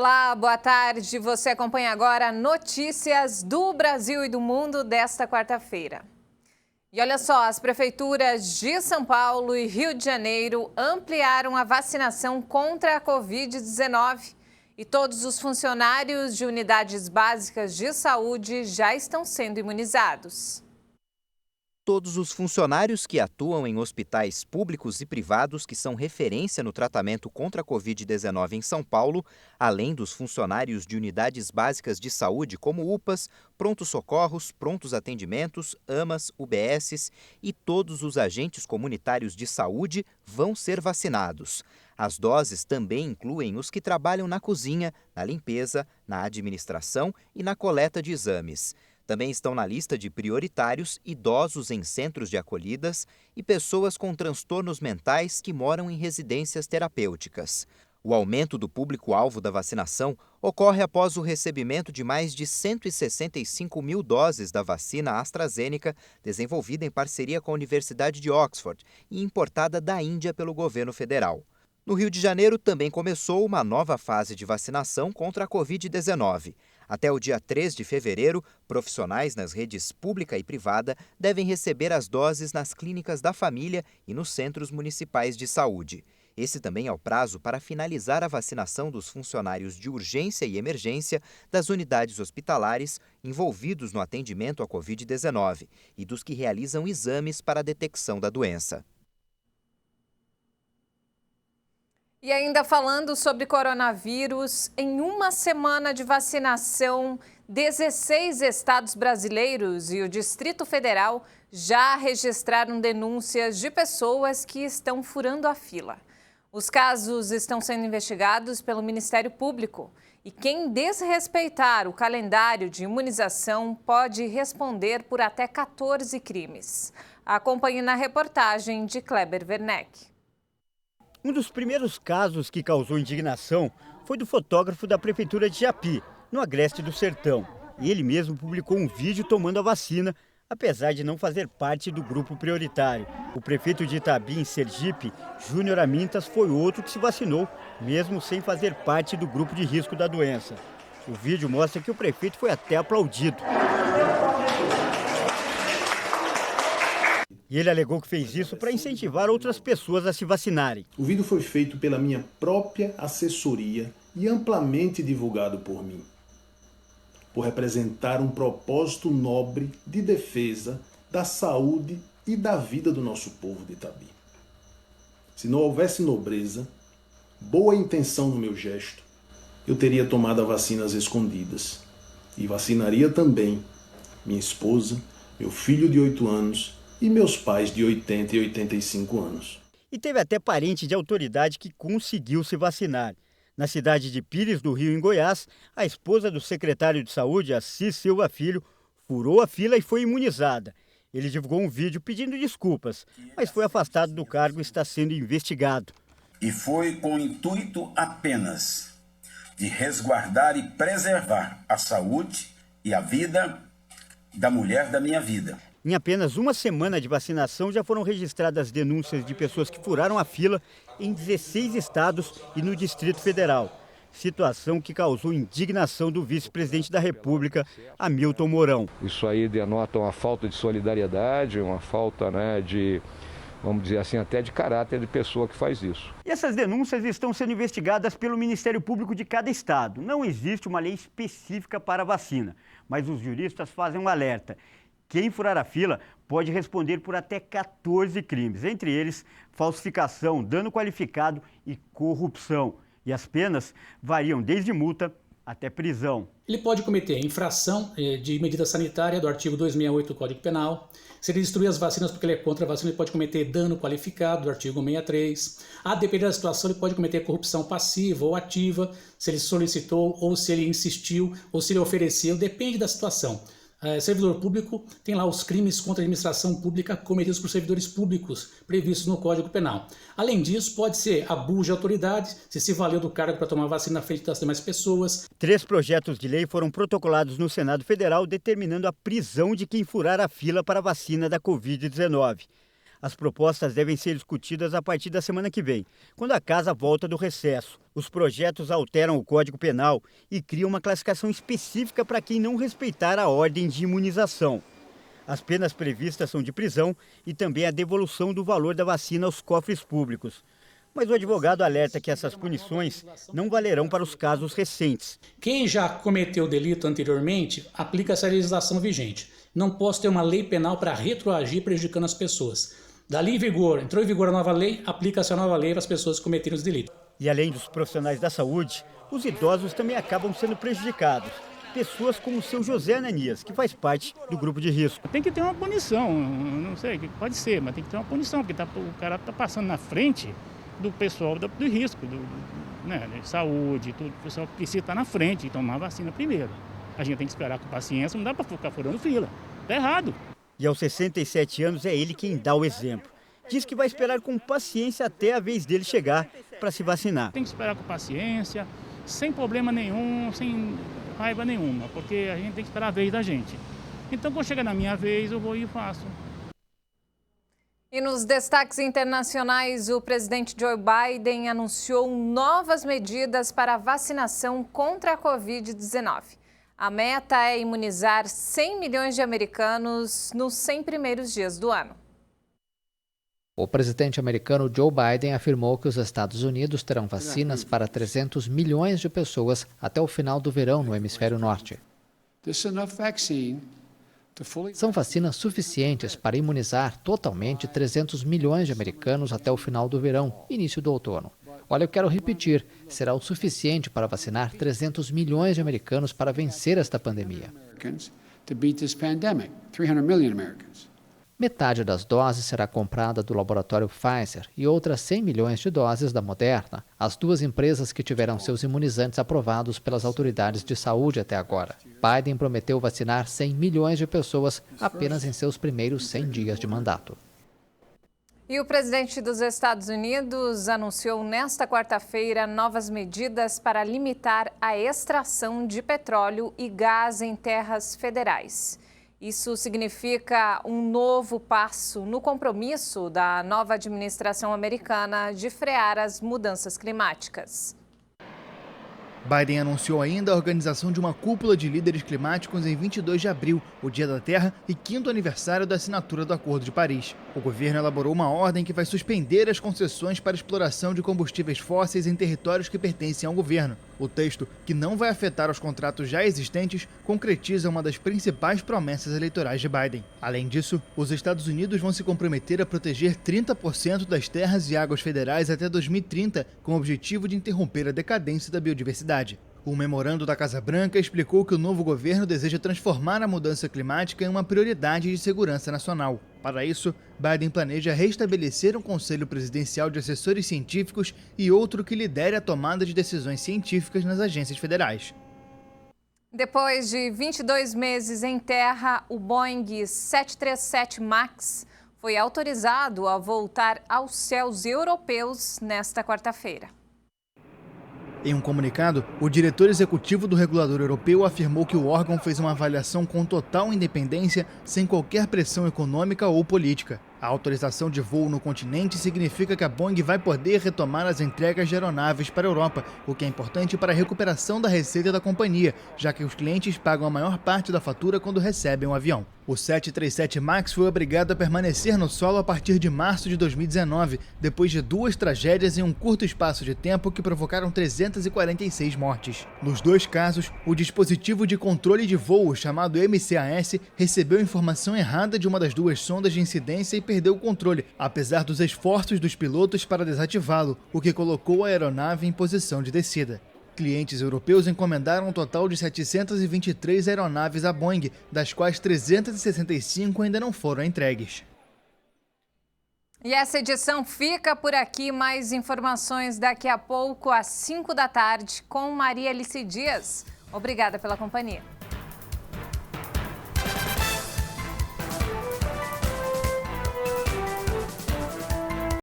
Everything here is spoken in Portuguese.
Olá, boa tarde. Você acompanha agora notícias do Brasil e do mundo desta quarta-feira. E olha só, as prefeituras de São Paulo e Rio de Janeiro ampliaram a vacinação contra a Covid-19 e todos os funcionários de unidades básicas de saúde já estão sendo imunizados. Todos os funcionários que atuam em hospitais públicos e privados que são referência no tratamento contra a Covid-19 em São Paulo, além dos funcionários de unidades básicas de saúde como UPAs, prontos-socorros, prontos atendimentos, AMAs, UBSs e todos os agentes comunitários de saúde vão ser vacinados. As doses também incluem os que trabalham na cozinha, na limpeza, na administração e na coleta de exames. Também estão na lista de prioritários idosos em centros de acolhidas e pessoas com transtornos mentais que moram em residências terapêuticas. O aumento do público-alvo da vacinação ocorre após o recebimento de mais de 165 mil doses da vacina AstraZeneca, desenvolvida em parceria com a Universidade de Oxford e importada da Índia pelo governo federal. No Rio de Janeiro também começou uma nova fase de vacinação contra a Covid-19. Até o dia 3 de fevereiro, profissionais nas redes pública e privada devem receber as doses nas clínicas da família e nos centros municipais de saúde. Esse também é o prazo para finalizar a vacinação dos funcionários de urgência e emergência das unidades hospitalares envolvidos no atendimento à Covid-19 e dos que realizam exames para a detecção da doença. E ainda falando sobre coronavírus, em uma semana de vacinação, 16 estados brasileiros e o Distrito Federal já registraram denúncias de pessoas que estão furando a fila. Os casos estão sendo investigados pelo Ministério Público e quem desrespeitar o calendário de imunização pode responder por até 14 crimes. Acompanhe na reportagem de Kleber Werneck. Um dos primeiros casos que causou indignação foi do fotógrafo da Prefeitura de Japi, no Agreste do Sertão. E ele mesmo publicou um vídeo tomando a vacina, apesar de não fazer parte do grupo prioritário. O prefeito de Itabi, em Sergipe, Júnior Amintas, foi outro que se vacinou, mesmo sem fazer parte do grupo de risco da doença. O vídeo mostra que o prefeito foi até aplaudido. E ele alegou que fez isso para incentivar outras pessoas a se vacinarem. O vídeo foi feito pela minha própria assessoria e amplamente divulgado por mim, por representar um propósito nobre de defesa da saúde e da vida do nosso povo de Itabi. Se não houvesse nobreza, boa intenção no meu gesto, eu teria tomado a vacina às escondidas e vacinaria também minha esposa, meu filho de 8 anos e meus pais de 80 e 85 anos. E teve até parente de autoridade que conseguiu se vacinar. Na cidade de Pires do Rio, em Goiás, a esposa do secretário de Saúde, Assis Silva Filho, furou a fila e foi imunizada. Ele divulgou um vídeo pedindo desculpas, mas foi afastado do cargo e está sendo investigado. E foi com o intuito apenas de resguardar e preservar a saúde e a vida da mulher da minha vida. Em apenas uma semana de vacinação, já foram registradas denúncias de pessoas que furaram a fila em 16 estados e no Distrito Federal. Situação que causou indignação do vice-presidente da República, Hamilton Mourão. Isso aí denota uma falta de solidariedade, uma falta, de, vamos dizer assim, até de caráter de pessoa que faz isso. E essas denúncias estão sendo investigadas pelo Ministério Público de cada estado. Não existe uma lei específica para a vacina, mas os juristas fazem um alerta. Quem furar a fila pode responder por até 14 crimes, entre eles falsificação, dano qualificado e corrupção. E as penas variam desde multa até prisão. Ele pode cometer infração de medida sanitária do artigo 268 do Código Penal. Se ele destruir as vacinas porque ele é contra a vacina, ele pode cometer dano qualificado do artigo 63. A depender da situação, ele pode cometer corrupção passiva ou ativa, se ele solicitou ou se ele insistiu ou se ele ofereceu, depende da situação. Servidor público tem lá os crimes contra a administração pública cometidos por servidores públicos previstos no Código Penal. Além disso, pode ser abuso de autoridade, se valeu do cargo para tomar vacina na frente das demais pessoas. 3 projetos de lei foram protocolados no Senado Federal determinando a prisão de quem furar a fila para a vacina da Covid-19. As propostas devem ser discutidas a partir da semana que vem, quando a casa volta do recesso. Os projetos alteram o Código Penal e criam uma classificação específica para quem não respeitar a ordem de imunização. As penas previstas são de prisão e também a devolução do valor da vacina aos cofres públicos. Mas o advogado alerta que essas punições não valerão para os casos recentes. Quem já cometeu o delito anteriormente, aplica essa legislação vigente. Não posso ter uma lei penal para retroagir prejudicando as pessoas. Dali em vigor, entrou em vigor a nova lei, aplica-se a nova lei para as pessoas que cometeram os delitos. E além dos profissionais da saúde, os idosos também acabam sendo prejudicados. Pessoas como o seu José Ananias, que faz parte do grupo de risco. Tem que ter uma punição, não sei, pode ser, mas tem que ter uma punição, porque o cara está passando na frente do pessoal do risco, de saúde, tudo. O pessoal precisa estar na frente e tomar a vacina primeiro. A gente tem que esperar com paciência, não dá para ficar furando fila. Está errado. E aos 67 anos é ele quem dá o exemplo. Diz que vai esperar com paciência até a vez dele chegar para se vacinar. Tem que esperar com paciência, sem problema nenhum, sem raiva nenhuma, porque a gente tem que esperar a vez da gente. Então, quando chegar na minha vez, eu vou e faço. E nos destaques internacionais, o presidente Joe Biden anunciou novas medidas para a vacinação contra a Covid-19. A meta é imunizar 100 milhões de americanos nos 100 primeiros dias do ano. O presidente americano Joe Biden afirmou que os Estados Unidos terão vacinas para 300 milhões de pessoas até o final do verão no hemisfério norte. São vacinas suficientes para imunizar totalmente 300 milhões de americanos até o final do verão, início do outono. Olha, eu quero repetir, será o suficiente para vacinar 300 milhões de americanos para vencer esta pandemia. Metade das doses será comprada do laboratório Pfizer e outras 100 milhões de doses da Moderna, as duas empresas que tiveram seus imunizantes aprovados pelas autoridades de saúde até agora. Biden prometeu vacinar 100 milhões de pessoas apenas em seus primeiros 100 dias de mandato. E o presidente dos Estados Unidos anunciou nesta quarta-feira novas medidas para limitar a extração de petróleo e gás em terras federais. Isso significa um novo passo no compromisso da nova administração americana de frear as mudanças climáticas. Biden anunciou ainda a organização de uma cúpula de líderes climáticos em 22 de abril, o Dia da Terra e 5º aniversário da assinatura do Acordo de Paris. O governo elaborou uma ordem que vai suspender as concessões para exploração de combustíveis fósseis em territórios que pertencem ao governo. O texto, que não vai afetar os contratos já existentes, concretiza uma das principais promessas eleitorais de Biden. Além disso, os Estados Unidos vão se comprometer a proteger 30% das terras e águas federais até 2030, com o objetivo de interromper a decadência da biodiversidade. O memorando da Casa Branca explicou que o novo governo deseja transformar a mudança climática em uma prioridade de segurança nacional. Para isso, Biden planeja restabelecer um conselho presidencial de assessores científicos e outro que lidere a tomada de decisões científicas nas agências federais. Depois de 22 meses em terra, o Boeing 737 MAX foi autorizado a voltar aos céus europeus nesta quarta-feira. Em um comunicado, o diretor executivo do regulador europeu afirmou que o órgão fez uma avaliação com total independência, sem qualquer pressão econômica ou política. A autorização de voo no continente significa que a Boeing vai poder retomar as entregas de aeronaves para a Europa, o que é importante para a recuperação da receita da companhia, já que os clientes pagam a maior parte da fatura quando recebem um avião. O 737 MAX foi obrigado a permanecer no solo a partir de março de 2019, depois de 2 tragédias em um curto espaço de tempo que provocaram 346 mortes. Nos 2 casos, o dispositivo de controle de voo, chamado MCAS, recebeu informação errada de uma das 2 sondas de incidência e perdeu o controle, apesar dos esforços dos pilotos para desativá-lo, o que colocou a aeronave em posição de descida. Clientes europeus encomendaram um total de 723 aeronaves à Boeing, das quais 365 ainda não foram entregues. E essa edição fica por aqui. Mais informações daqui a pouco, às 5 da tarde, com Maria Alice Dias. Obrigada pela companhia.